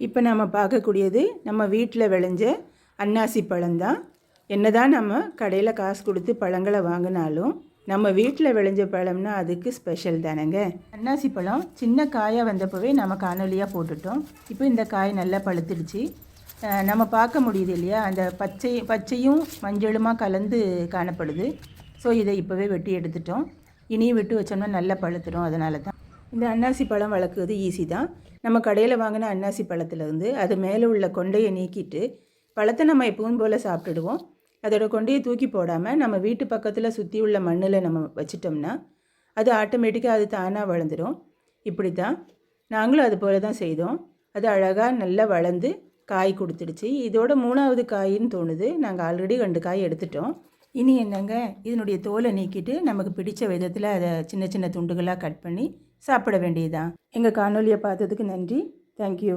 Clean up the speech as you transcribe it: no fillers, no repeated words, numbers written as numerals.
இப்போ நம்ம பார்க்கக்கூடியது நம்ம வீட்டில் விளைஞ்ச அன்னாசி பழம்தான். என்னதான் நம்ம கடையில் காசு கொடுத்து பழங்களை வாங்கினாலும் நம்ம வீட்டில் விளைஞ்ச பழம்னா அதுக்கு ஸ்பெஷல் தானேங்க. அன்னாசி பழம் சின்ன காயாக வந்தப்போவே நம்ம காணொலியாக போட்டுட்டோம். இப்போ இந்த காய் நல்லா பழுத்துடுச்சு. நம்ம பார்க்க முடியுது இல்லையா, அந்த பச்சையும் மஞ்சளுமா கலந்து காணப்படுது. ஸோ இதை இப்போவே வெட்டி எடுத்துட்டோம். இனியும் விட்டு வச்சோம்னா நல்லா பழுத்துடும். அதனால தான் இந்த அன்னாசி பழம் வளர்க்குறது ஈஸி தான். நம்ம கடையில் வாங்கின அன்னாசி பழத்துலேருந்து அது மேலே உள்ள கொண்டையை நீக்கிட்டு பழத்தை நம்ம எப்பவும் போல் சாப்பிட்டுடுவோம். அதோட கொண்டையை தூக்கி போடாமல் நம்ம வீட்டு பக்கத்தில் சுற்றி உள்ள மண்ணில் நம்ம வச்சிட்டோம்னா அது ஆட்டோமேட்டிக்காக அது தானாக வளர்ந்துடும். இப்படி தான் நாங்களும் அது போல் தான் செய்தோம். அது அழகாக நல்லா வளர்ந்து காய் கொடுத்துடுச்சு. இதோட 3வது காயின்னு தோணுது. நாங்கள் ஆல்ரெடி 2 காய் எடுத்துட்டோம். இனி என்னங்க, இதனுடைய தோலை நீக்கிட்டு நமக்கு பிடிச்ச விதத்தில் அதை சின்ன சின்ன துண்டுகளாக கட் பண்ணி சாப்பிட வேண்டியதுதான். எங்கள் காணொலியை பார்த்ததுக்கு நன்றி. தேங்க்யூ.